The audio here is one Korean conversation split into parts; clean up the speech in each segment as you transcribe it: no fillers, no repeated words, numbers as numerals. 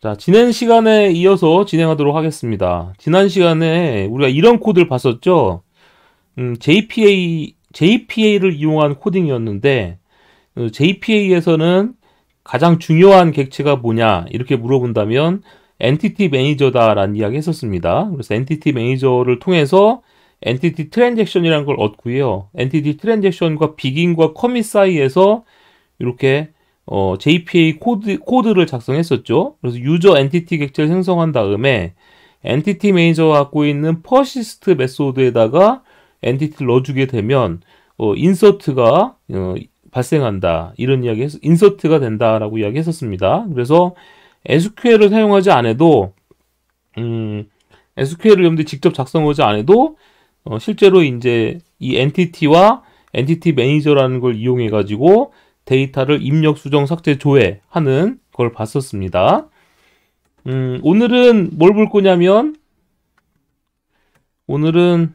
자, 지난 시간에 이어서 진행하도록 하겠습니다. 지난 시간에 우리가 이런 코드를 봤었죠. JPA를 이용한 코딩이었는데, JPA에서는 가장 중요한 객체가 뭐냐, 이렇게 물어본다면, 엔티티 매니저다라는 이야기 했었습니다. 그래서 엔티티 매니저를 통해서 엔티티 트랜잭션이라는 걸 얻고요. 엔티티 트랜잭션과 비긴과 커밋 사이에서 이렇게 JPA 코드를 작성했었죠. 그래서 유저 엔티티 객체를 생성한 다음에 엔티티 매니저가 갖고 있는 퍼시스트 메소드에다가 엔티티를 넣어주게 되면 인서트가 발생한다. 이런 이야기 인서트가 된다라고 이야기했었습니다. 그래서 SQL을 사용하지 않아도 SQL을 여러분들이 직접 작성하지 않아도 실제로 이제 이 엔티티와 엔티티 매니저라는 걸 이용해 가지고 데이터를 입력, 수정, 삭제, 조회하는 걸 봤었습니다. 오늘은 뭘 볼 거냐면, 오늘은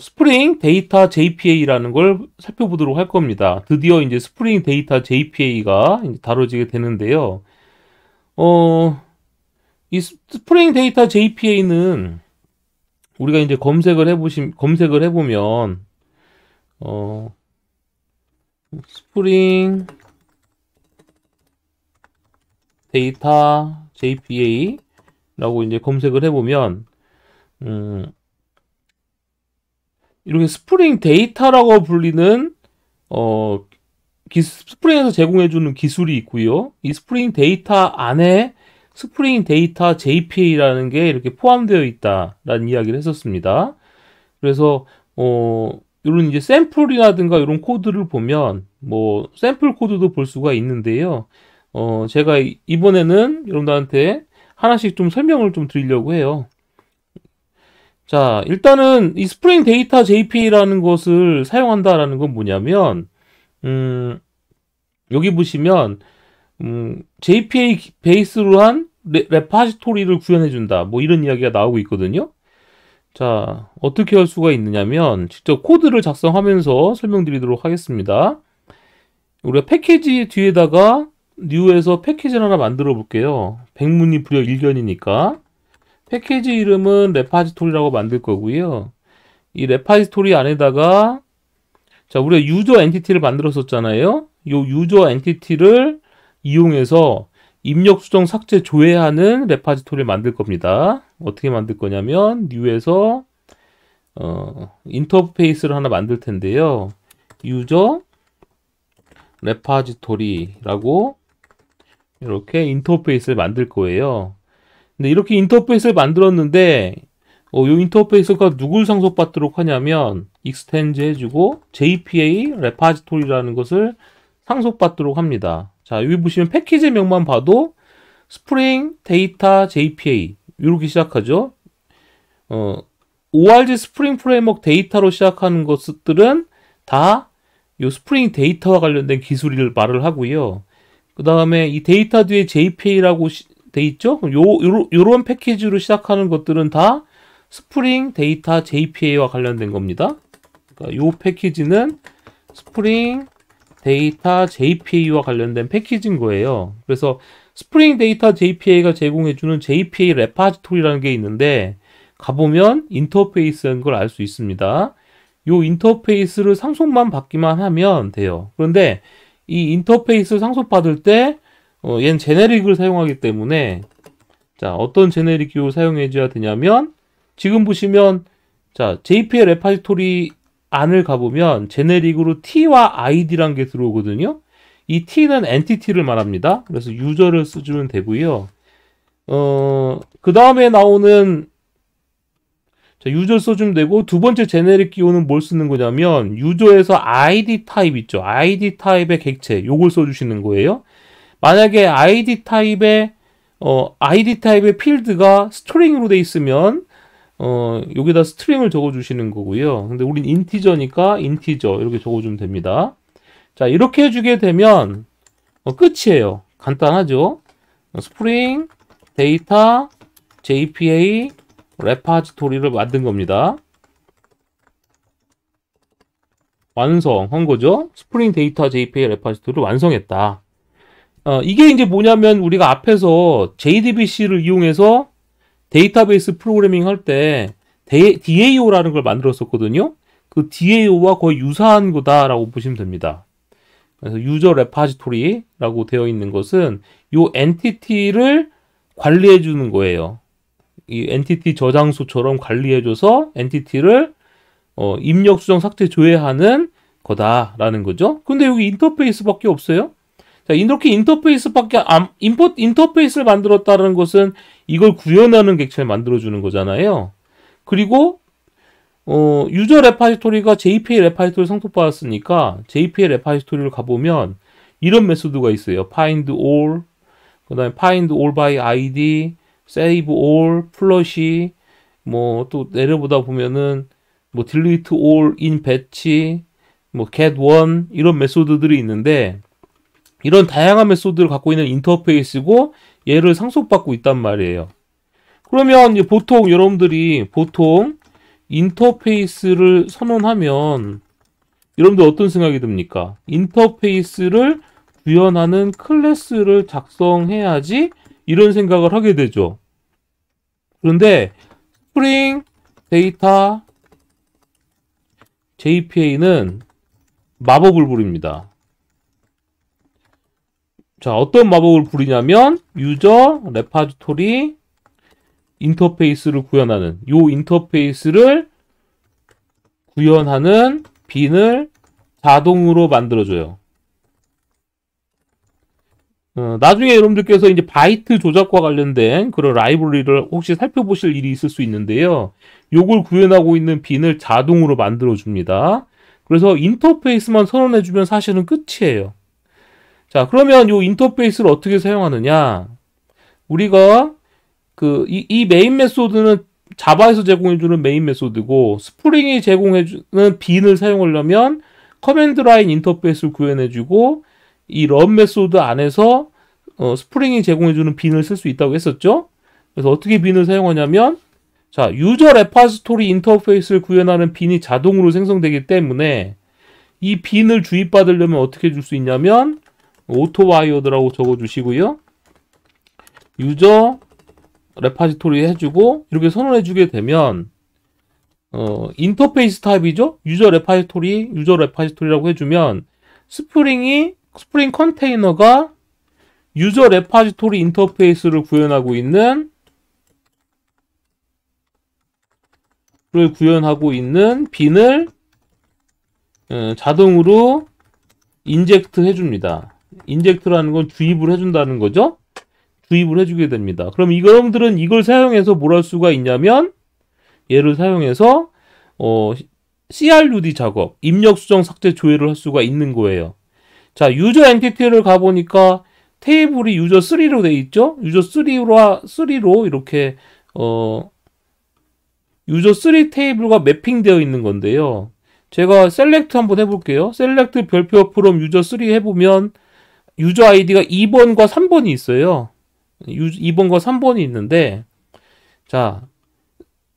스프링 데이터 JPA라는 걸 살펴보도록 할 겁니다. 드디어 이제 스프링 데이터 JPA가 다뤄지게 되는데요. 이 스프링 데이터 JPA는 우리가 이제 검색을 해보면, 스프링 데이터 JPA라고 이제 검색을 해보면, 이렇게 스프링 데이터라고 불리는, 스프링에서 제공해주는 기술이 있고요. 이 스프링 데이터 안에 스프링 데이터 JPA라는 게 이렇게 포함되어 있다라는 이야기를 했었습니다. 그래서 이런 이제 샘플이라든가 이런 코드를 보면 뭐 샘플 코드도 볼 수가 있는데요. 제가 이번에는 여러분들한테 하나씩 좀 설명을 좀 드리려고 해요. 자, 일단은 이 스프링 데이터 JPA라는 것을 사용한다라는 건 뭐냐면 여기 보시면 JPA 베이스로 한 레파지토리를 구현해준다. 뭐 이런 이야기가 나오고 있거든요. 자, 어떻게 할 수가 있느냐면 직접 코드를 작성하면서 설명드리도록 하겠습니다. 우리가 패키지 뒤에다가 new에서 패키지를 하나 만들어 볼게요. 백문이 불여 일견이니까. 패키지 이름은 레파지토리라고 만들 거고요. 이 레파지토리 안에다가 자, 우리가 유저 엔티티를 만들었었잖아요. 이 유저 엔티티를 이용해서 입력, 수정, 삭제, 조회하는 레파지토리를 만들 겁니다. 어떻게 만들 거냐면 new에서 인터페이스를 하나 만들 텐데요. 유저 레파지토리라고 이렇게 인터페이스를 만들 거예요. 근데 이렇게 인터페이스를 만들었는데 이 인터페이스가 누굴 상속받도록 하냐면 익스텐드 해주고 JPA 레파지토리라는 것을 상속받도록 합니다. 자, 여기 보시면 패키지 명만 봐도 스프링 데이터 JPA 이렇게 시작하죠. ORG 스프링 프레임워크 데이터로 시작하는 것들은 다 이 스프링 데이터와 관련된 기술을 말을 하고요. 그 다음에 이 데이터 뒤에 JPA라고 돼 있죠. 요런 패키지로 시작하는 것들은 다 스프링 데이터 JPA와 관련된 겁니다. 그러니까 요 패키지는 스프링 데이터 JPA와 관련된 패키지인 거예요. 그래서 스프링 데이터 JPA가 제공해주는 JPA 레파지토리라는 게 있는데 가보면 인터페이스인 걸 알 수 있습니다. 요 인터페이스를 상속만 받기만 하면 돼요. 그런데 이 인터페이스 상속받을 때 얘는 제네릭을 사용하기 때문에 자, 어떤 제네릭 기호를 사용해 줘야 되냐면 지금 보시면 자, JPA 레파지토리 안을 가보면 제네릭으로 T와 ID라는 게 들어오거든요. 이 T는 엔티티를 말합니다. 그래서 유저를 써주면 되고요. 그 다음에 나오는 자, 유저 써주면 되고 두 번째 제네릭 기호는 뭘 쓰는 거냐면 유저에서 ID 타입 있죠. ID 타입의 객체 요걸 써주시는 거예요. 만약에 ID 타입의 필드가 스트링으로 돼 있으면 여기다 스트링을 적어주시는 거고요. 근데 우린 인티저니까 인티저 이렇게 적어주면 됩니다. 자, 이렇게 해주게 되면 끝이에요. 간단하죠. 스프링 데이터 JPA 레파지토리를 만든 겁니다. 완성한 거죠. 스프링 데이터 JPA 레파지토리를 완성했다. 이게 이제 뭐냐면 우리가 앞에서 JDBC를 이용해서 데이터베이스 프로그래밍 할 때 DAO라는 걸 만들었었거든요. 그 DAO와 거의 유사한 거다라고 보시면 됩니다. 그래서 유저 레파지토리라고 되어 있는 것은 요 엔티티를 관리해 주는 거예요. 이 엔티티 저장소처럼 관리해줘서 엔티티를 입력, 수정, 삭제, 조회하는 거다라는 거죠. 근데 여기 인터페이스밖에 없어요. 자, 이렇게 인터페이스를 만들었다는 것은 이걸 구현하는 객체를 만들어주는 거잖아요. 그리고 유저 레파지토리가 JPA 레파지토리 상속받았으니까 JPA 레파지토리를 가보면 이런 메소드가 있어요. find all, 그 다음에 find all by id, save all, flush, 뭐 또 내려보다 보면은 뭐 delete all in batch, 뭐 get one 이런 메소드들이 있는데 이런 다양한 메소드를 갖고 있는 인터페이스고 얘를 상속받고 있단 말이에요. 그러면 이제 보통 여러분들이 인터페이스를 선언하면 여러분들 어떤 생각이 듭니까? 인터페이스를 구현하는 클래스를 작성해야지 이런 생각을 하게 되죠. 그런데 스프링 데이터 JPA는 마법을 부립니다. 자, 어떤 마법을 부리냐면 유저 레파지토리 인터페이스를 구현하는 요 인터페이스를 구현하는 빈을 자동으로 만들어줘요. 나중에 여러분들께서 이제 바이트 조작과 관련된 그런 라이브러리를 혹시 살펴보실 일이 있을 수 있는데요. 요걸 구현하고 있는 빈을 자동으로 만들어줍니다. 그래서 인터페이스만 선언해주면 사실은 끝이에요. 자, 그러면 요 인터페이스를 어떻게 사용하느냐? 우리가 이 메인 메소드는 자바에서 제공해주는 메인 메소드고 스프링이 제공해주는 빈을 사용하려면 커맨드 라인 인터페이스를 구현해주고 이 런 메소드 안에서 스프링이 제공해주는 빈을 쓸 수 있다고 했었죠. 그래서 어떻게 빈을 사용하냐면 자, 유저 레파지토리 인터페이스를 구현하는 빈이 자동으로 생성되기 때문에 이 빈을 주입받으려면 어떻게 줄 수 있냐면 오토와이어드라고 적어주시고요. 유저 레파지토리 해주고 이렇게 선언해주게 되면 인터페이스 타입이죠. 유저 레파지토리라고 해주면 스프링 컨테이너가 유저 레파지토리 인터페이스를 구현하고 있는 빈을 자동으로 인젝트 해줍니다. 인젝트라는 건 주입을 해준다는 거죠. 주입을 해주게 됩니다. 그럼 여러분들은 이걸 사용해서 뭘 할 수가 있냐면 얘를 사용해서 CRUD 작업, 입력, 수정, 삭제, 조회를 할 수가 있는 거예요. 자, 유저 엔티티를 가보니까 테이블이 유저 3로 돼 있죠? 유저 3로 이렇게 유저 3 테이블과 매핑되어 있는 건데요. 제가 셀렉트 한번 해볼게요. 셀렉트 별표 from 유저 3 해보면 유저 아이디가 2번과 3번이 있어요. 2번과 3번이 있는데 자,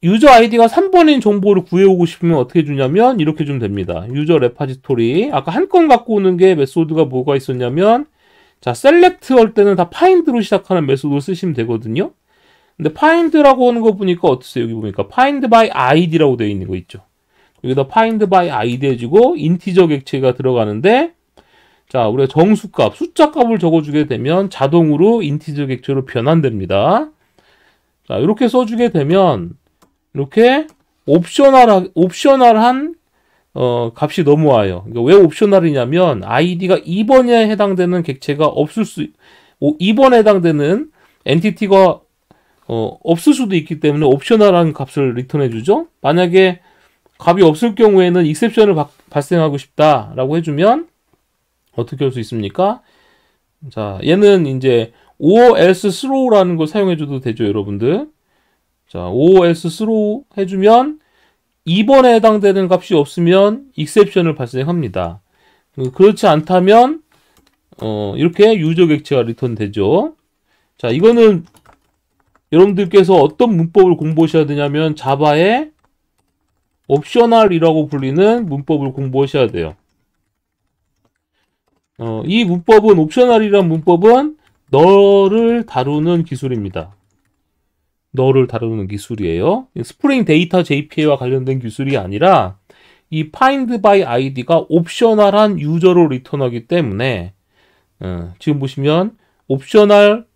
유저 아이디가 3번인 정보를 구해오고 싶으면 어떻게 해주냐면 이렇게 주면 됩니다. 유저 레파지토리 아까 한 건 갖고 오는 게 메소드가 뭐가 있었냐면 자, 셀렉트 할 때는 다 find로 시작하는 메소드를 쓰시면 되거든요. 근데 find라고 하는 거 보니까 어떠세요? 여기 보니까 find by id라고 되어 있는 거 있죠. 여기다 find by id 해주고 인티저 객체가 들어가는데 자, 우리가 정수값, 숫자값을 적어주게 되면 자동으로 인티저 객체로 변환됩니다. 자, 이렇게 써주게 되면 이렇게 옵셔널한 값이 넘어와요. 그러니까 왜 옵셔널이냐면 아이디가 2번에 해당되는 객체가 2번에 해당되는 엔티티가 없을 수도 있기 때문에 옵셔널한 값을 리턴해주죠. 만약에 값이 없을 경우에는 익셉션을 발생하고 싶다라고 해주면 어떻게 할 수 있습니까? 자, 얘는 이제 or else throw라는 걸 사용해줘도 되죠, 여러분들. 자, or else throw 해주면 2번에 해당되는 값이 없으면 익셉션을 발생합니다. 그렇지 않다면 이렇게 유저 객체가 리턴 되죠. 자, 이거는 여러분들께서 어떤 문법을 공부하셔야 되냐면 자바의 옵셔널이라고 불리는 문법을 공부하셔야 돼요. 이 문법은 옵셔널이란 문법은 너를 다루는 기술입니다. 너를 다루는 기술이에요. 스프링 데이터 JPA와 관련된 기술이 아니라 이 find by id가 옵셔널한 유저로 리턴하기 때문에 지금 보시면 옵셔널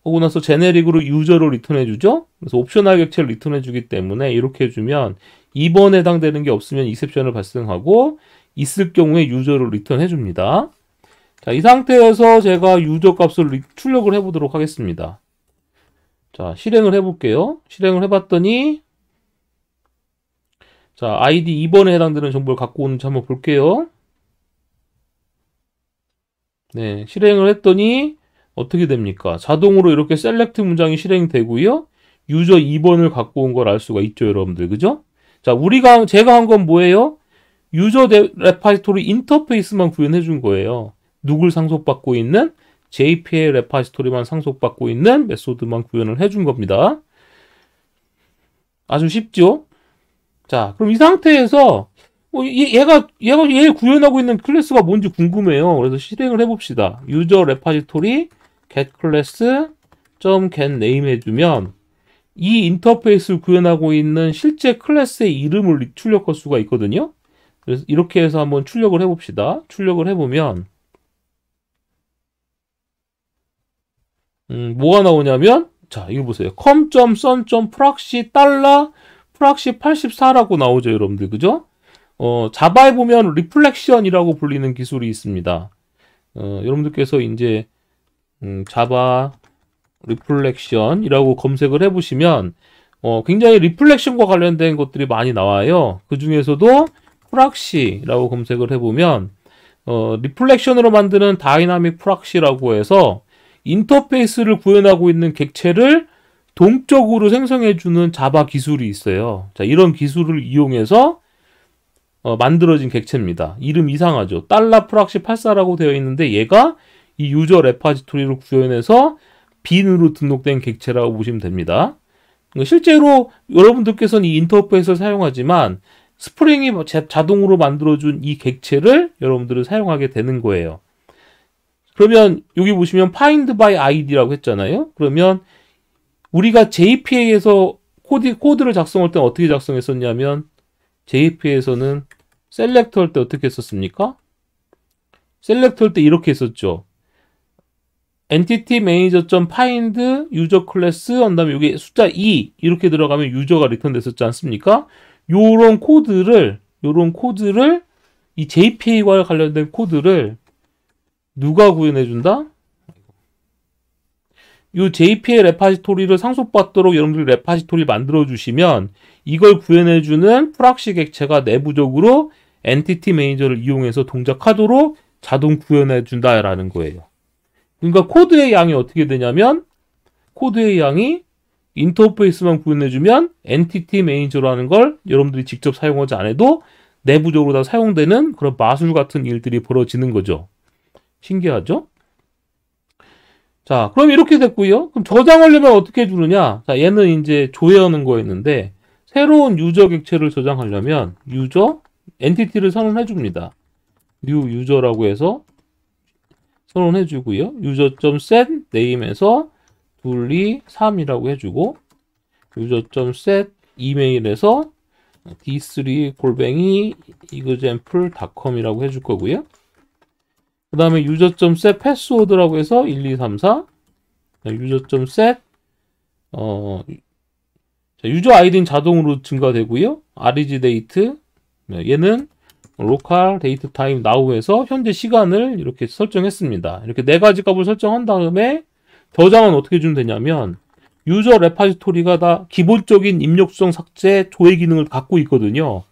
하고 나서 제네릭으로 유저로 리턴해주죠. 그래서 옵셔널 객체를 리턴해주기 때문에 이렇게 해주면 2번에 해당되는 게 없으면 이셉션을 발생하고 있을 경우에 유저를 리턴해줍니다. 자, 이 상태에서 제가 유저 값을 출력을 해보도록 하겠습니다. 자, 실행을 해볼게요. 실행을 해봤더니 자, ID 2번에 해당되는 정보를 갖고 오는지 한번 볼게요. 네, 실행을 했더니 어떻게 됩니까? 자동으로 이렇게 셀렉트 문장이 실행되고요. 유저 2번을 갖고 온 걸 알 수가 있죠, 여러분들. 그죠? 자, 제가 한 건 뭐예요? 유저 레파지토리 인터페이스만 구현해 준 거예요. 누굴 상속받고 있는 JPA 레파지토리만 상속받고 있는 메소드만 구현을 해 준 겁니다. 아주 쉽죠? 자, 그럼 이 상태에서 얘 구현하고 있는 클래스가 뭔지 궁금해요. 그래서 실행을 해봅시다. 유저 레파지토리 get class get name 해주면 이 인터페이스를 구현하고 있는 실제 클래스의 이름을 출력할 수가 있거든요. 그래서 이렇게 해서 한번 출력을 해봅시다. 출력을 해보면 뭐가 나오냐면 자, 이거 보세요. com.sun.proxy proxy 84라고 나오죠, 여러분들. 그죠? 자바에 보면 리플렉션이라고 불리는 기술이 있습니다. 여러분들께서 이제 자바 리플렉션이라고 검색을 해보시면 굉장히 리플렉션과 관련된 것들이 많이 나와요. 그 중에서도 프락시라고 검색을 해보면 리플렉션으로 만드는 다이나믹 프락시라고 해서 인터페이스를 구현하고 있는 객체를 동적으로 생성해주는 자바 기술이 있어요. 자, 이런 기술을 이용해서 만들어진 객체입니다. 이름 이상하죠. 프락시 84라고 되어 있는데 얘가 이 유저 레파지토리를 구현해서 빈으로 등록된 객체라고 보시면 됩니다. 실제로 여러분들께서는 이 인터페이스를 사용하지만 스프링이 자동으로 만들어준 이 객체를 여러분들은 사용하게 되는 거예요. 그러면 여기 보시면 find by id라고 했잖아요. 그러면 우리가 JPA에서 코드를 작성할 때 어떻게 작성했었냐면 JPA에서는 셀렉트 할 때 어떻게 했었습니까? 셀렉트 할 때 이렇게 했었죠. entity manager.find user class 그다음에 여기 숫자 2 이렇게 들어가면 유저가 리턴됐었지 않습니까? 요런 코드를 이 JPA와 관련된 코드를 누가 구현해 준다? 이 JPA 레파지토리를 상속받도록 여러분들이 레파지토리 만들어 주시면 이걸 구현해 주는 프락시 객체가 내부적으로 엔티티 매니저를 이용해서 동작하도록 자동 구현해 준다라는 거예요. 그러니까 코드의 양이 어떻게 되냐면 코드의 양이 인터페이스만 구현해 주면 엔티티 매니저라는 걸 여러분들이 직접 사용하지 않아도 내부적으로 다 사용되는 그런 마술 같은 일들이 벌어지는 거죠. 신기하죠? 자, 그럼 이렇게 됐고요. 그럼 저장하려면 어떻게 해주느냐? 자, 얘는 이제 조회하는 거였는데 새로운 유저 객체를 저장하려면 유저 엔티티를 선언해 줍니다. new user라고 해서 선언해 주고요. user.set name에서 2, 3이라고 해주고 user.set 이메일에서 d3@example.com이라고 해줄 거고요. 그 다음에 user.set password라고 해서 1, 2, 3, 4 user.set 유저 아이디는 자동으로 증가되고요. reg date 얘는 local date time now에서 현재 시간을 이렇게 설정했습니다. 이렇게 네 가지 값을 설정한 다음에 저장은 어떻게 주면 되냐면 유저 레파지토리가 다 기본적인 입력 수정 삭제 조회 기능을 갖고 있거든요.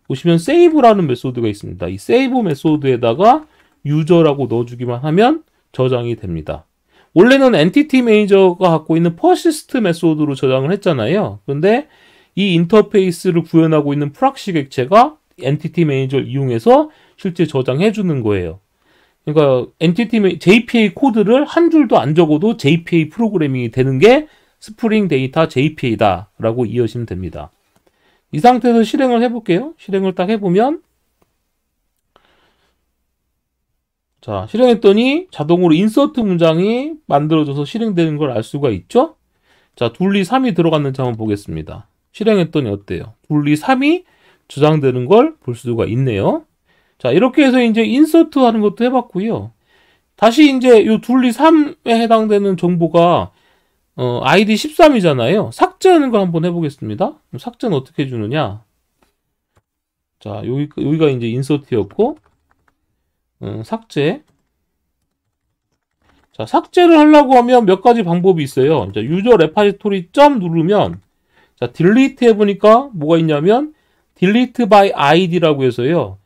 보시면 save라는 메소드가 있습니다. 이 save 메소드에다가 유저라고 넣어주기만 하면 저장이 됩니다. 원래는 엔티티 매니저가 갖고 있는 persist 메소드로 저장을 했잖아요. 그런데 이 인터페이스를 구현하고 있는 프락시 객체가 엔티티 매니저를 이용해서 실제 저장해 주는 거예요. 그러니까 JPA 코드를 한 줄도 안 적어도 JPA 프로그래밍이 되는 게 스프링 데이터 JPA다 라고 이해하시면 됩니다. 이 상태에서 실행을 해볼게요. 실행을 딱 해보면 자, 실행했더니 자동으로 인서트 문장이 만들어져서 실행되는 걸 알 수가 있죠? 자, 둘리 3이 들어갔는지 한번 보겠습니다. 실행했더니 어때요? 둘리 3이 저장되는 걸 볼 수가 있네요. 자, 이렇게 해서 이제 인서트 하는 것도 해봤고요. 다시 이제 요 둘리 3에 해당되는 정보가 아이디 13이잖아요. 삭제하는 걸 한번 해보겠습니다. 삭제는 어떻게 해주느냐? 자, 여기가 이제 인서트였고, 삭제. 자, 삭제를 하려고 하면 몇 가지 방법이 있어요. 자, 유저 레파지토리 점 누르면, 자, 딜리트 해보니까 뭐가 있냐면, delete by id라고 해서요,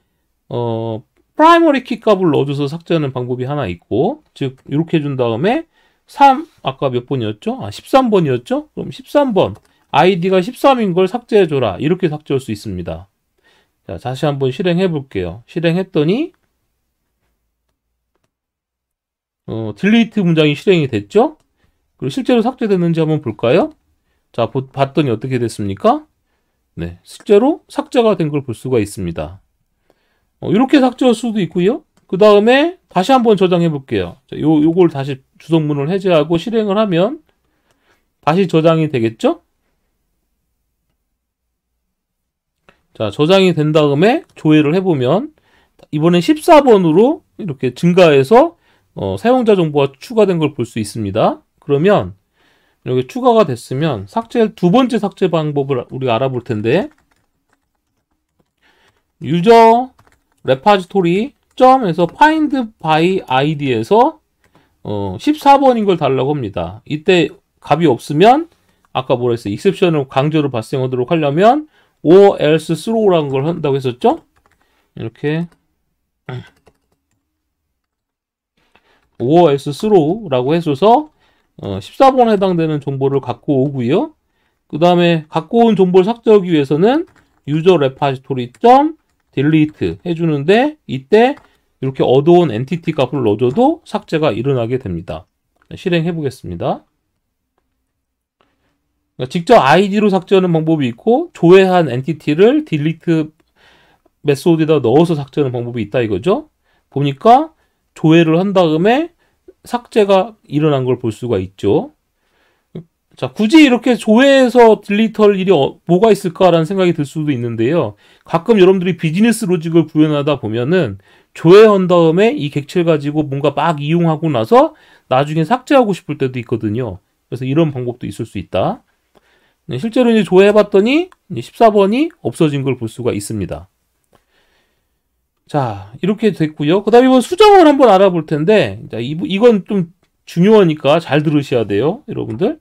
프라이머리 키 값을 넣어줘서 삭제하는 방법이 하나 있고, 즉, 이렇게 해준 다음에, 3, 아까 몇 번이었죠? 13번이었죠? 그럼 13번. 아이디가 13인 걸 삭제해줘라. 이렇게 삭제할 수 있습니다. 자, 다시 한번 실행해 볼게요. 실행했더니, 딜리트 문장이 실행이 됐죠? 그리고 실제로 삭제됐는지 한번 볼까요? 자, 봤더니 어떻게 됐습니까? 네, 실제로 삭제가 된 걸 볼 수가 있습니다. 이렇게 삭제할 수도 있고요. 그 다음에 다시 한번 저장해 볼게요. 자, 요걸 다시 주성문을 해제하고 실행을 하면 다시 저장이 되겠죠? 자, 저장이 된 다음에 조회를 해보면 이번엔 14번으로 이렇게 증가해서 사용자 정보가 추가된 걸 볼 수 있습니다. 그러면 이렇게 추가가 됐으면 두 번째 삭제 방법을 우리가 알아볼 텐데, 유저 레파지토리 점에서 find by id에서 14번인 걸 달라고 합니다. 이때 값이 없으면 아까 뭐라 했어요? 익셉션을 강제로 발생하도록 하려면 or else throw라는 걸 한다고 했었죠? 이렇게 or else throw라고 해줘서 14번에 해당되는 정보를 갖고 오고요. 그 다음에 갖고 온 정보를 삭제하기 위해서는 유저 레파지토리 점 delete 해주는데, 이때 이렇게 얻어온 엔티티 값을 넣어줘도 삭제가 일어나게 됩니다. 실행해 보겠습니다. 직접 아이디로 삭제하는 방법이 있고, 조회한 엔티티를 delete 메소드에다 넣어서 삭제하는 방법이 있다 이거죠. 보니까 조회를 한 다음에 삭제가 일어난 걸 볼 수가 있죠. 자, 굳이 이렇게 조회해서 딜리트할 일이 뭐가 있을까라는 생각이 들 수도 있는데요. 가끔 여러분들이 비즈니스 로직을 구현하다 보면은 조회한 다음에 이 객체를 가지고 뭔가 막 이용하고 나서 나중에 삭제하고 싶을 때도 있거든요. 그래서 이런 방법도 있을 수 있다. 네, 실제로 이제 조회해봤더니 14번이 없어진 걸 볼 수가 있습니다. 자, 이렇게 됐고요. 그 다음에 이번 수정을 한번 알아볼 텐데, 자, 이건 좀 중요하니까 잘 들으셔야 돼요, 여러분들.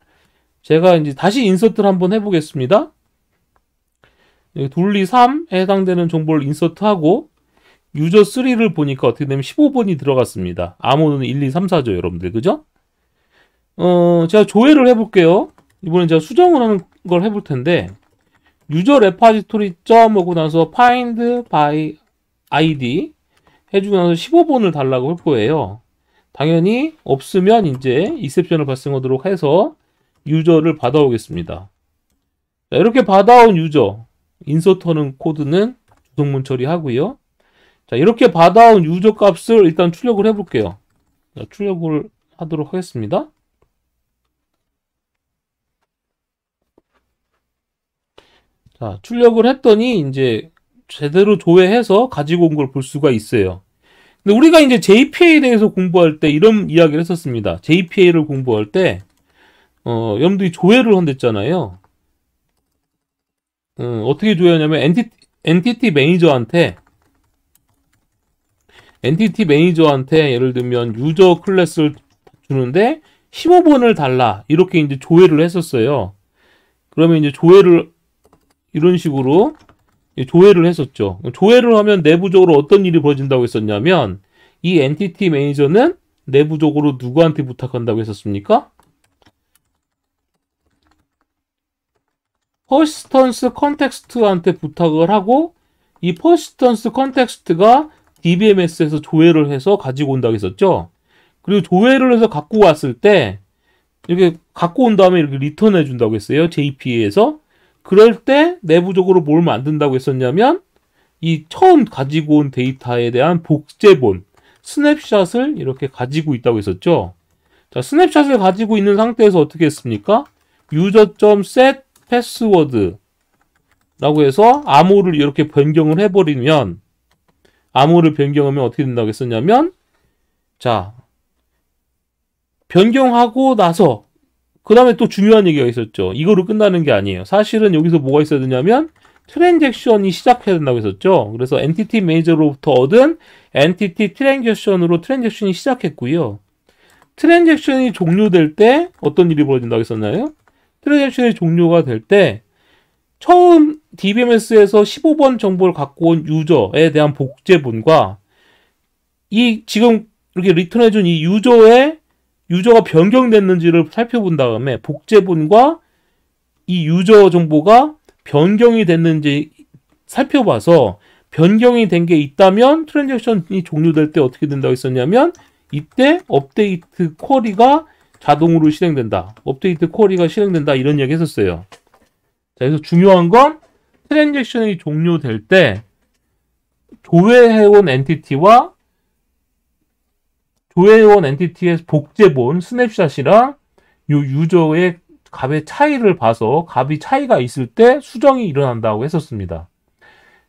제가 이제 다시 인서트를 한번 해보겠습니다. 둘리 3에 해당되는 정보를 인서트하고, 유저 3를 보니까 어떻게 되면 15번이 들어갔습니다. 암호는 1, 2, 3, 4죠, 여러분들. 그죠? 제가 조회를 해볼게요. 이번엔 제가 수정을 하는 걸 해볼 텐데, 유저 레파지토리 점 하고 나서 find by id 해주고 나서 15번을 달라고 할 거예요. 당연히 없으면 이제 익셉션을 발생하도록 해서 유저를 받아오겠습니다. 자, 이렇게 받아온 유저, 인서트하는 코드는 주성문 처리하고요. 자, 이렇게 받아온 유저 값을 일단 출력을 해볼게요. 자, 출력을 하도록 하겠습니다. 자, 출력을 했더니 이제 제대로 조회해서 가지고 온 걸 볼 수가 있어요. 근데 우리가 이제 JPA에 대해서 공부할 때 이런 이야기를 했었습니다. JPA를 공부할 때 여러분들이 조회를 한댔잖아요. 어떻게 조회하냐면 엔티티 매니저한테 예를 들면 유저 클래스를 주는데 15번을 달라 이렇게 이제 조회를 했었어요. 그러면 이제 조회를 이런 식으로 조회를 했었죠. 조회를 하면 내부적으로 어떤 일이 벌어진다고 했었냐면, 이 엔티티 매니저는 내부적으로 누구한테 부탁한다고 했었습니까? 퍼시스턴스 컨텍스트한테 부탁을 하고, 이 퍼시스턴스 컨텍스트가 DBMS에서 조회를 해서 가지고 온다고 했었죠. 그리고 조회를 해서 갖고 왔을 때 이렇게 갖고 온 다음에 이렇게 리턴해 준다고 했어요. JPA에서. 그럴 때 내부적으로 뭘 만든다고 했었냐면, 이 처음 가지고 온 데이터에 대한 복제본, 스냅샷을 이렇게 가지고 있다고 했었죠. 자, 스냅샷을 가지고 있는 상태에서 어떻게 했습니까? user.set password 라고 해서 암호를 이렇게 변경을 해버리면, 암호를 변경하면 어떻게 된다고 했었냐면, 자, 변경하고 나서 그 다음에 또 중요한 얘기가 있었죠. 이거로 끝나는 게 아니에요. 사실은 여기서 뭐가 있어야 되냐면 트랜잭션이 시작해야 된다고 했었죠. 그래서 엔티티 매니저로부터 얻은 엔티티 트랜잭션으로 트랜잭션이 시작했고요. 트랜잭션이 종료될 때 어떤 일이 벌어진다고 했었나요? 트랜잭션이 종료가 될 때 처음 DBMS에서 15번 정보를 갖고 온 유저에 대한 복제본과 이 지금 이렇게 리턴해준 이 유저가 변경됐는지를 살펴본 다음에 복제본과 이 유저 정보가 변경이 됐는지 살펴봐서 변경이 된 게 있다면 트랜잭션이 종료될 때 어떻게 된다고 했었냐면 이때 업데이트 쿼리가 자동으로 실행된다. 업데이트 쿼리가 실행된다. 이런 얘기 했었어요. 자, 그래서 중요한 건 트랜잭션이 종료될 때 조회해온 엔티티와 조회해온 엔티티의 복제본 스냅샷이랑 요 유저의 값의 차이를 봐서 값이 차이가 있을 때 수정이 일어난다고 했었습니다.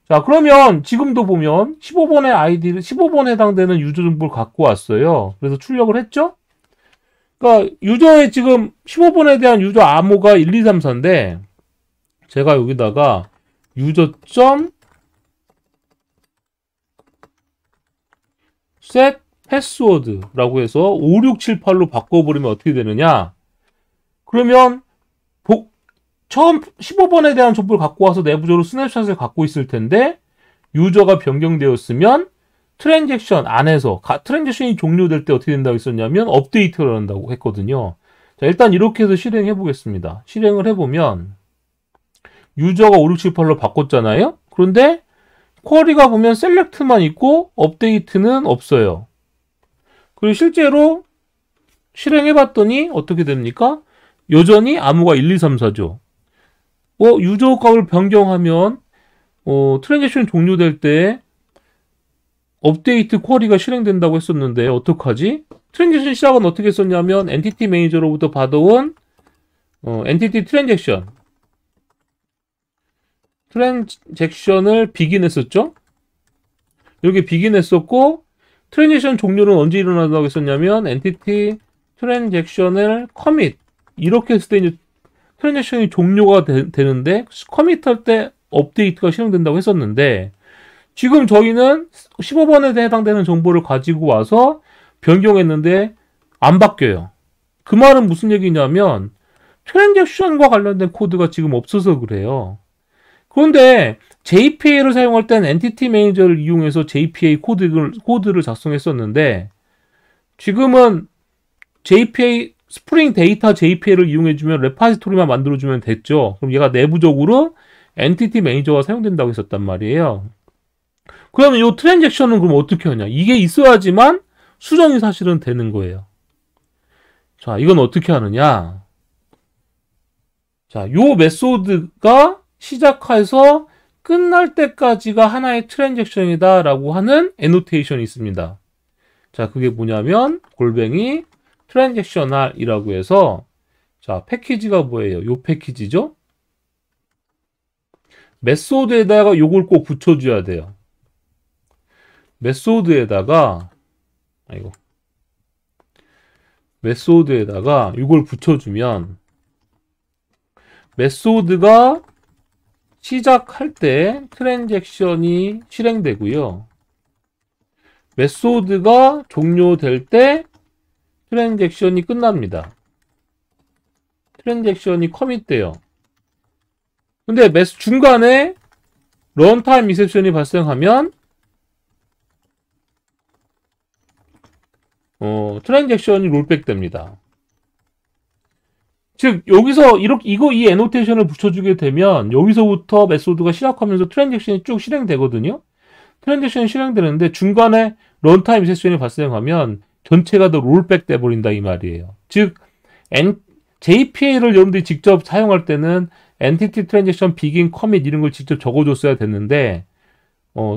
자, 그러면 지금도 보면 15번의 아이디를 15번에 해당되는 유저 정보를 갖고 왔어요. 그래서 출력을 했죠? 그러니까 유저의 지금 15번에 대한 유저 암호가 1, 2, 3, 4인데 제가 여기다가 user.set 패스워드라고 해서 5678로 바꿔버리면 어떻게 되느냐? 그러면 처음 15번에 대한 정보를 갖고 와서 내부적으로 스냅샷을 갖고 있을 텐데 유저가 변경되었으면 트랜잭션 안에서 트랜잭션이 종료될 때 어떻게 된다고 했었냐면 업데이트를 한다고 했거든요. 자, 일단 이렇게 해서 실행해 보겠습니다. 실행을 해보면 유저가 5678로 바꿨잖아요. 그런데 쿼리가 보면 셀렉트만 있고 업데이트는 없어요. 그리고 실제로 실행해봤더니 어떻게 됩니까? 여전히 암호가 1, 2, 3, 4죠. 유저 값을 변경하면 트랜잭션이 종료될 때 업데이트 쿼리가 실행된다고 했었는데 어떡하지? 트랜잭션 시작은 어떻게 했었냐면 엔티티 매니저로부터 받아온 엔티티 트랜잭션을 비긴했었죠? 여기 비긴했었고 트랜잭션 종료는 언제 일어난다고 했었냐면 엔티티 트랜잭션을 커밋 이렇게 했을 때 이제 트랜잭션이 종료가 되는데 커밋할 때 업데이트가 실행된다고 했었는데 지금 저희는 15번에 해당되는 정보를 가지고 와서 변경했는데 안 바뀌어요. 그 말은 무슨 얘기냐면 트랜잭션과 관련된 코드가 지금 없어서 그래요. 그런데 JPA를 사용할 때는 엔티티 매니저를 이용해서 JPA 코드를 작성했었는데 지금은 JPA 스프링 데이터 JPA를 이용해주면 레파지토리만 만들어주면 됐죠. 그럼 얘가 내부적으로 엔티티 매니저가 사용된다고 했었단 말이에요. 그러면 이 트랜잭션은 그럼 어떻게 하냐? 이게 있어야지만 수정이 사실은 되는 거예요. 자, 이건 어떻게 하느냐? 자, 요 메소드가 시작해서 끝날 때까지가 하나의 트랜잭션이다 라고 하는 애노테이션이 있습니다. 자, 그게 뭐냐면 골뱅이 트랜잭셔널이라고 해서 자, 패키지가 뭐예요? 요 패키지죠? 메소드에다가 요걸 꼭 붙여줘야 돼요. 메소드에다가 이걸 붙여주면 메소드가 시작할 때 트랜잭션이 실행되고요. 메소드가 종료될 때 트랜잭션이 끝납니다. 트랜잭션이 커밋돼요. 근데 중간에 런타임 리셉션이 발생하면 트랜잭션이 롤백 됩니다. 즉 여기서 이 애노테이션을 붙여주게 되면 여기서부터 메소드가 시작하면서 트랜잭션이 쭉 실행되거든요. 트랜잭션이 실행되는데 중간에 런타임 리셉션이 발생하면 전체가 다 롤백 돼버린다 이 말이에요. 즉 JPA를 여러분들이 직접 사용할 때는 엔티티 트랜잭션 비긴 커밋 이런 걸 직접 적어줬어야 됐는데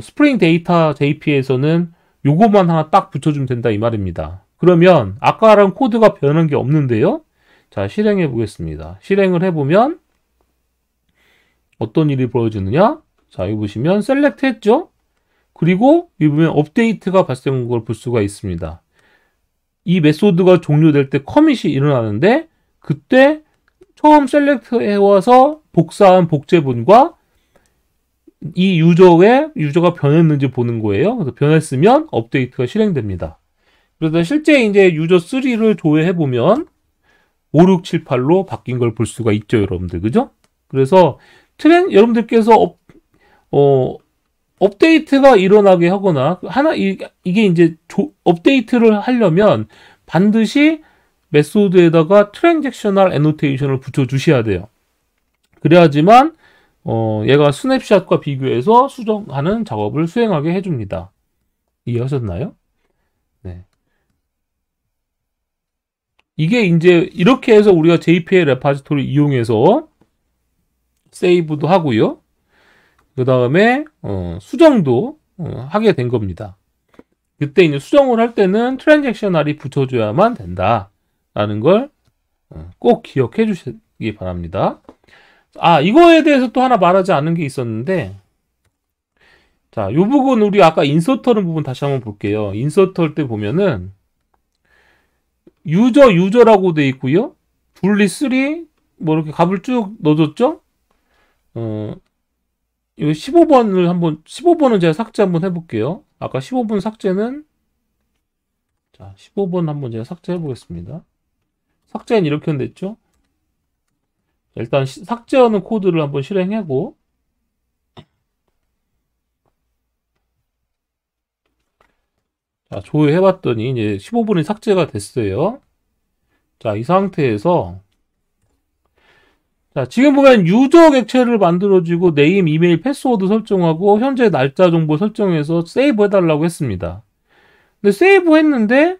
스프링 데이터 JPA에서는 요거만 하나 딱 붙여주면 된다 이 말입니다. 그러면 아까랑 코드가 변한 게 없는데요. 자, 실행해 보겠습니다. 실행을 해보면 어떤 일이 벌어지느냐? 자, 여기 보시면 셀렉트 했죠? 그리고 여기 보면 업데이트가 발생한 걸 볼 수가 있습니다. 이 메소드가 종료될 때 커밋이 일어나는데 그때 처음 셀렉트 해와서 복사한 복제본과 이 유저가 변했는지 보는 거예요. 그래서 변했으면 업데이트가 실행됩니다. 그래서 실제 이제 유저 3를 조회해 보면 5678로 바뀐 걸 볼 수가 있죠, 여러분들. 그죠? 그래서 여러분들께서 업데이트가 일어나게 하거나 이게 이제 업데이트를 하려면 반드시 메소드에다가 트랜잭셔널 애노테이션을 붙여 주셔야 돼요. 그래야지만 얘가 스냅샷과 비교해서 수정하는 작업을 수행하게 해줍니다. 이해하셨나요? 네. 이게 이제 이렇게 해서 우리가 JPA 레파지토리 이용해서 세이브도 하고요. 그 다음에 수정도 하게 된 겁니다. 그때 이제 수정을 할 때는 트랜잭셔널이 붙여줘야만 된다라는 걸 꼭 기억해 주시기 바랍니다. 이거에 대해서 또 하나 말하지 않은 게 있었는데, 자, 이 부분 우리 아까 인서트하는 부분 다시 한번 볼게요. 인서트 할 때 보면은 유저라고 돼 있고요. 둘리 3 뭐 이렇게 값을 쭉 넣어줬죠? 이거 15번은 제가 삭제 한번 해볼게요. 아까 15번 삭제는, 자, 15번 한번 제가 삭제해 보겠습니다. 삭제는 이렇게 됐죠? 일단 삭제하는 코드를 한번 실행하고, 자, 조회해봤더니 이제 15분이 삭제가 됐어요. 자, 이 상태에서, 자, 지금 보면 유저 객체를 만들어주고 네임, 이메일, 패스워드 설정하고 현재 날짜 정보 설정해서 세이브 해달라고 했습니다. 근데 세이브 했는데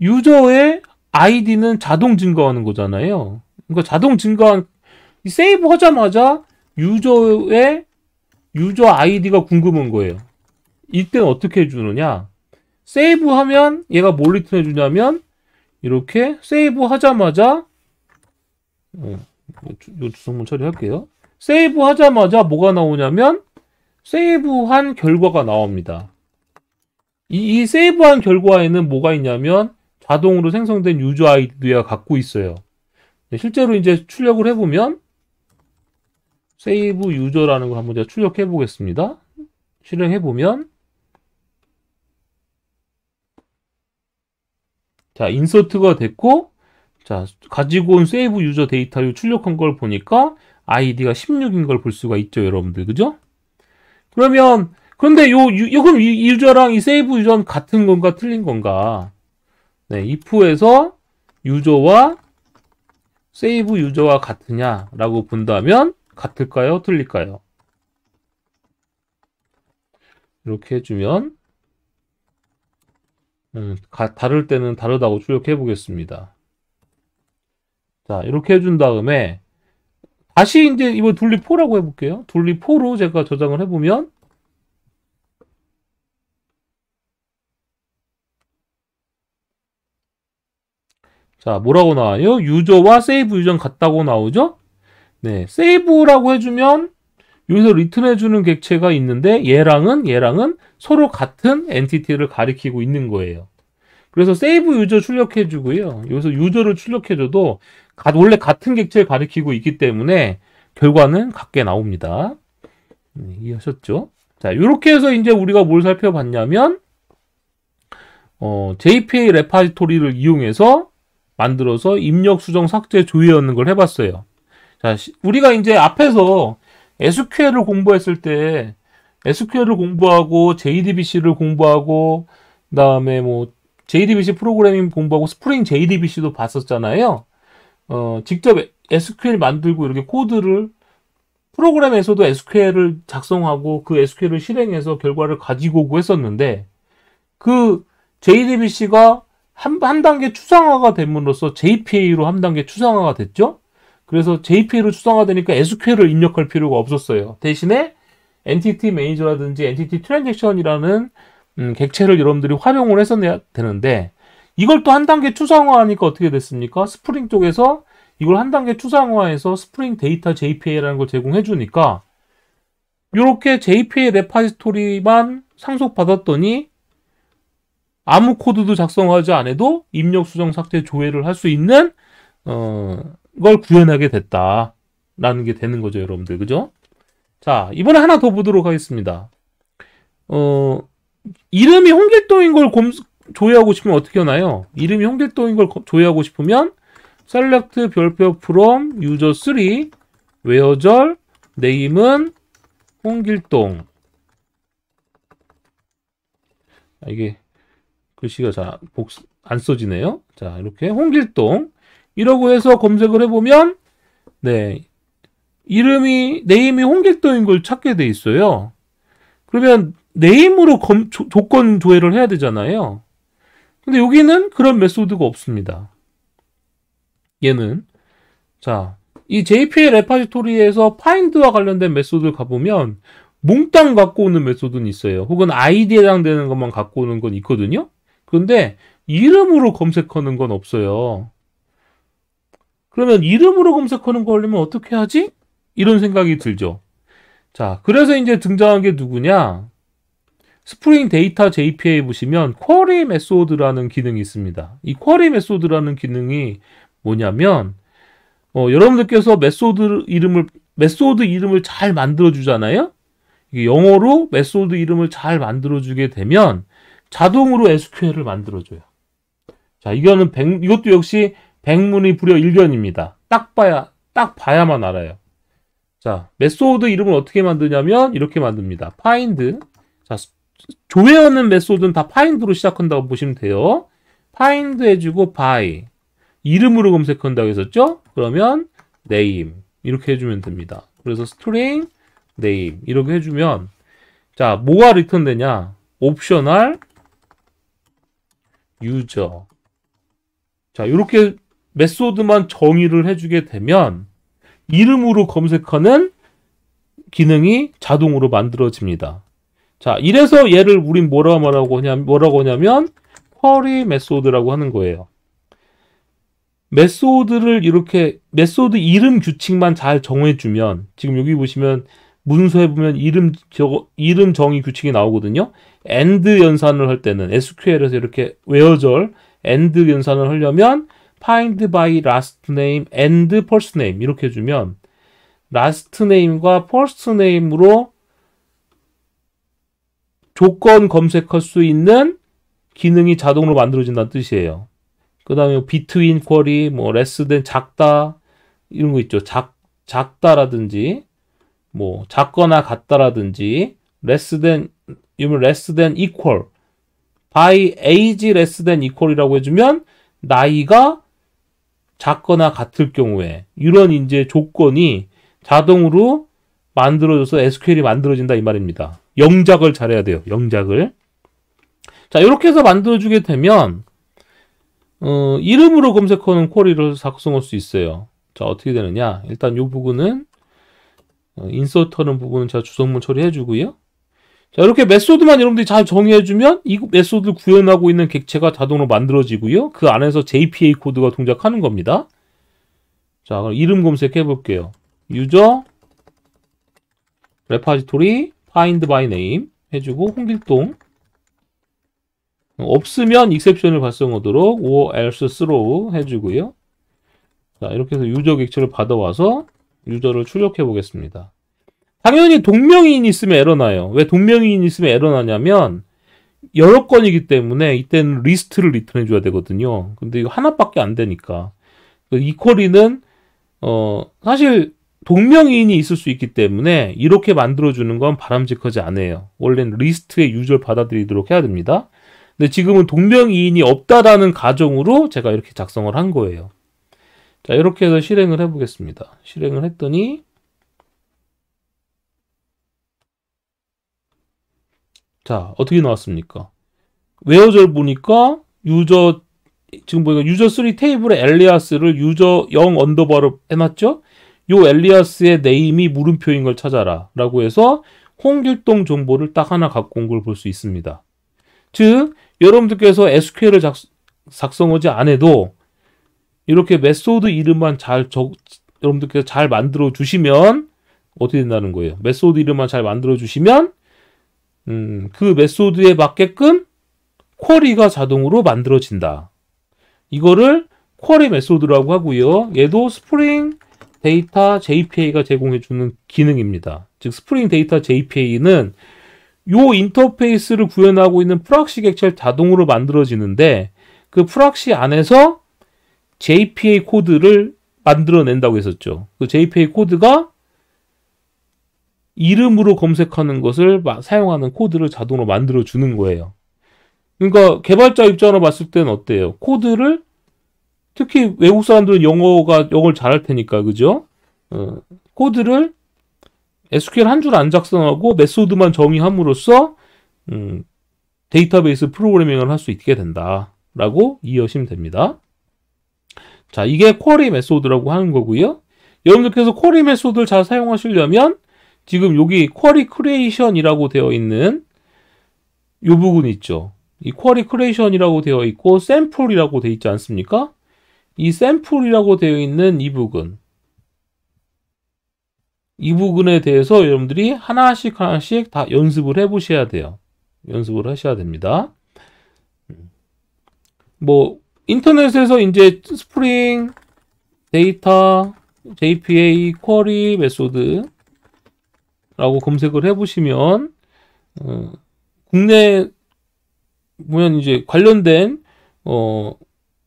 유저의 아이디는 자동 증가하는 거잖아요. 그러니까 자동 증가한, 세이브 하자마자 유저 아이디가 궁금한 거예요. 이때는 어떻게 해주느냐? 세이브하면 얘가 뭘 리턴 해주냐면 이렇게 세이브 하자마자 요 주성문 처리할게요. 세이브 하자마자 뭐가 나오냐면 세이브한 결과가 나옵니다. 이 세이브한 결과에는 뭐가 있냐면 자동으로 생성된 유저 아이디도 얘가 갖고 있어요. 실제로 이제 출력을 해보면 세이브 유저라는 걸 한번 제가 출력해 보겠습니다. 실행해보면, 자, 인서트가 됐고, 자, 가지고 온 세이브 유저 데이터를 출력한 걸 보니까 아이디가 16인 걸 볼 수가 있죠, 여러분들. 그죠? 그런데 그럼 이 유저랑 이 세이브 유저는 같은 건가 틀린 건가? 네, if에서 유저와 세이브 유저와 같으냐라고 본다면 같을까요? 틀릴까요? 이렇게 해주면 다를 때는 다르다고 출력해 보겠습니다. 자, 이렇게 해준 다음에 다시 이제 이거 둘리4라고 해볼게요. 둘리4로 제가 저장을 해보면, 자, 뭐라고 나와요? 유저와 세이브 유저는 같다고 나오죠? 네, 세이브라고 해주면 여기서 리턴해주는 객체가 있는데 얘랑은 서로 같은 엔티티를 가리키고 있는 거예요. 그래서 세이브 유저 출력해주고요. 여기서 유저를 출력해줘도 원래 같은 객체를 가리키고 있기 때문에 결과는 같게 나옵니다. 네, 이해하셨죠? 자, 이렇게 해서 이제 우리가 뭘 살펴봤냐면 JPA 레파지토리를 이용해서 만들어서 입력, 수정, 삭제, 조회하는 걸 해봤어요. 자, 우리가 이제 앞에서 SQL을 공부했을 때 SQL을 공부하고 JDBC를 공부하고 그다음에 뭐 JDBC 프로그래밍 공부하고 스프링 JDBC도 봤었잖아요. 직접 SQL 만들고 이렇게 코드를 프로그램에서도 SQL을 작성하고 그 SQL을 실행해서 결과를 가지고 오고 했었는데 그 JDBC가 한 단계 추상화가 됨으로써 JPA로 한 단계 추상화가 됐죠. 그래서 JPA로 추상화되니까 SQL을 입력할 필요가 없었어요. 대신에 엔티티 매니저라든지 엔티티 트랜잭션이라는 객체를 여러분들이 활용을 했어야 되는데 이걸 또 한 단계 추상화하니까 어떻게 됐습니까? 스프링 쪽에서 이걸 한 단계 추상화해서 스프링 데이터 JPA라는 걸 제공해 주니까 이렇게 JPA 레파지토리만 상속받았더니 아무 코드도 작성하지 않아도 입력, 수정, 삭제, 조회를 할 수 있는 걸 구현하게 됐다라는 게 되는 거죠, 여러분들. 그죠? 자, 이번에 하나 더 보도록 하겠습니다. 이름이 홍길동인 걸 조회하고 싶으면 어떻게 하나요? 이름이 홍길동인 걸 조회하고 싶으면 select 별표 from user 3 외어절 name은 홍길동. 이게 글씨가 잘 안 써지네요. 자, 이렇게 홍길동 이라고 해서 검색을 해보면 네, 네임이 홍길동인 걸 찾게 돼 있어요. 그러면 네임으로 조건 조회를 해야 되잖아요. 근데 여기는 그런 메소드가 없습니다. 얘는 자, 이 JPA 레파지토리에서 find와 관련된 메소드를 가보면 몽땅 갖고 오는 메소드는 있어요. 혹은 아이디에 해당되는 것만 갖고 오는 건 있거든요. 그런데 이름으로 검색하는 건 없어요. 그러면 이름으로 검색하는 거 하려면 어떻게 하지? 이런 생각이 들죠. 자, 그래서 이제 등장한 게 누구냐? 스프링 데이터 JPA 보시면 쿼리 메소드라는 기능이 있습니다. 이 쿼리 메소드라는 기능이 뭐냐면 여러분들께서 메소드 이름을 잘 만들어 주잖아요. 이게 영어로 메소드 이름을 잘 만들어 주게 되면 자동으로 SQL을 만들어 줘요. 자, 이것도 역시 백문이 불여 일견입니다. 딱 봐야만 알아요. 자, 메소드 이름을 어떻게 만드냐면 이렇게 만듭니다. find. 자, 조회하는 메소드는 다 find로 시작한다고 보시면 돼요. find 해주고 by. 이름으로 검색한다고 했었죠? 그러면 name. 이렇게 해주면 됩니다. 그래서 string name. 이렇게 해주면 자, 뭐가 리턴 되냐? optional user. 자, 이렇게 메소드만 정의를 해주게 되면 이름으로 검색하는 기능이 자동으로 만들어집니다. 자, 이래서 얘를 우린 뭐라고 하냐면 쿼리 메소드라고 하는 거예요. 메소드를 이렇게 메소드 이름 규칙만 잘 정해주면 지금 여기 보시면 문서에 보면 이름 정의 규칙이 나오거든요. AND 연산을 할 때는 SQL에서 이렇게 외어절 AND 연산을 하려면 find by last name and first name 이렇게 해주면 last name과 first name으로 조건 검색할 수 있는 기능이 자동으로 만들어진다는 뜻이에요. 그 다음에 between query, 뭐 less than 작다 이런 거 있죠. 작다라든지 뭐 작거나 같다라든지 less than equal by age less than equal이라고 해주면 나이가 작거나 같을 경우에 이런 이제 조건이 자동으로 만들어져서 SQL이 만들어진다 이 말입니다. 영작을 잘해야 돼요. 영작을. 자, 이렇게 해서 만들어주게 되면 이름으로 검색하는 쿼리를 작성할 수 있어요. 자, 어떻게 되느냐? 일단 이 부분은 인서트하는 부분은 제가 주성문 처리해주고요. 자, 이렇게 메소드만 여러분들이 잘 정의해주면 이 메소드를 구현하고 있는 객체가 자동으로 만들어지고요. 그 안에서 JPA 코드가 동작하는 겁니다. 자, 그럼 이름 검색해 볼게요. 유저 레파지토리 find by name 해주고 홍길동 없으면 익셉션을 발생하도록 or else throw 해주고요. 자, 이렇게 해서 유저 객체를 받아와서 유저를 출력해 보겠습니다. 당연히 동명이인이 있으면 에러나요. 왜 동명이인이 있으면 에러나냐면 여러 건이기 때문에 이때는 리스트를 리턴해 줘야 되거든요. 근데 이거 하나밖에 안 되니까 이 쿼리는 사실 동명이인이 있을 수 있기 때문에 이렇게 만들어주는 건 바람직하지 않아요. 원래는 리스트의 유저를 받아들이도록 해야 됩니다. 근데 지금은 동명이인이 없다라는 가정으로 제가 이렇게 작성을 한 거예요. 자, 이렇게 해서 실행을 해보겠습니다. 실행을 했더니 자, 어떻게 나왔습니까? 외어절 보니까 지금 보니까 유저3 테이블의 엘리아스를 유저0 언더바로 해놨죠? 요 엘리아스의 네임이 물음표인 걸 찾아라 라고 해서 홍길동 정보를 딱 하나 갖고 온 걸 볼 수 있습니다. 즉 여러분들께서 SQL을 작성하지 않아도 이렇게 메소드 이름만 여러분들께서 잘 만들어 주시면 어떻게 된다는 거예요? 메소드 이름만 잘 만들어 주시면 그 메소드에 맞게끔 쿼리가 자동으로 만들어진다. 이거를 쿼리 메소드라고 하고요. 얘도 스프링 데이터 JPA가 제공해주는 기능입니다. 즉 스프링 데이터 JPA는 요 인터페이스를 구현하고 있는 프락시 객체를 자동으로 만들어지는데 그 프락시 안에서 JPA 코드를 만들어낸다고 했었죠. 그 JPA 코드가 이름으로 검색하는 것을 사용하는 코드를 자동으로 만들어주는 거예요. 그러니까 개발자 입장으로 봤을 때는 어때요? 코드를 특히 외국 사람들은 영어를 잘할 테니까 그죠? 코드를 SQL 한 줄 안 작성하고 메소드만 정의함으로써 데이터베이스 프로그래밍을 할 수 있게 된다라고 이해하시면 됩니다. 자, 이게 쿼리 메소드라고 하는 거고요. 여러분들께서 쿼리 메소드를 잘 사용하시려면 지금 여기 쿼리 크리에이션이라고 되어 있는 이 부분 있죠. 이 쿼리 크리에이션이라고 되어 있고 샘플이라고 되어 있지 않습니까? 이 샘플이라고 되어 있는 이 부분에 대해서 여러분들이 하나씩 다 연습을 해보셔야 돼요. 연습을 하셔야 됩니다. 뭐 인터넷에서 이제 스프링 데이터 JPA 쿼리 메소드라고 검색을 해보시면 국내 보면 이제 관련된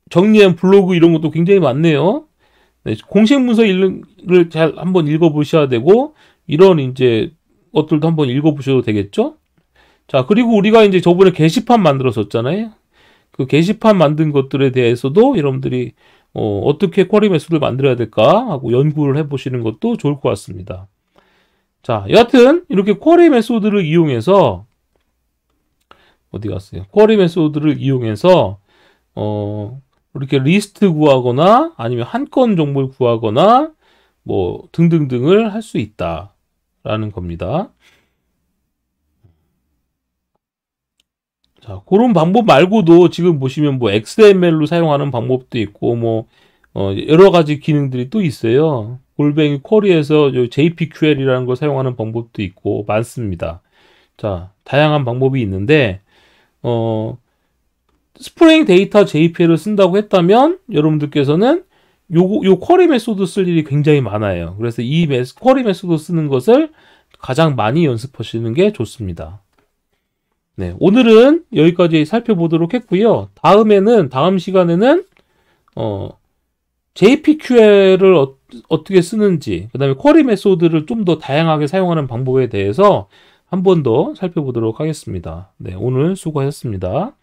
정리한 블로그 이런 것도 굉장히 많네요. 네, 공식 문서를 잘 한번 읽어보셔야 되고 이런 이제 것들도 한번 읽어보셔도 되겠죠. 자, 그리고 우리가 이제 저번에 게시판 만들었었잖아요. 그 게시판 만든 것들에 대해서도 여러분들이 어떻게 쿼리 메소드를 만들어야 될까 하고 연구를 해보시는 것도 좋을 것 같습니다. 자, 여하튼 이렇게 쿼리 메소드를 이용해서 어디 갔어요? 쿼리 메소드를 이용해서 이렇게 리스트 구하거나 아니면 한 건 정보를 구하거나 뭐 등등등을 할 수 있다라는 겁니다. 자, 그런 방법 말고도 지금 보시면 뭐 XML로 사용하는 방법도 있고 뭐 여러 가지 기능들이 또 있어요. 골뱅이 쿼리에서 JPQL이라는 걸 사용하는 방법도 있고 많습니다. 자, 다양한 방법이 있는데 스프링 데이터 JPA를 쓴다고 했다면 여러분들께서는 요 쿼리 메소드 쓸 일이 굉장히 많아요. 그래서 이 쿼리 메소드 쓰는 것을 가장 많이 연습하시는 게 좋습니다. 네, 오늘은 여기까지 살펴보도록 했고요. 다음 시간에는 JPQL을 어떻게 쓰는지, 그 다음에 쿼리 메소드를 좀 더 다양하게 사용하는 방법에 대해서 한 번 더 살펴보도록 하겠습니다. 네, 오늘 수고하셨습니다.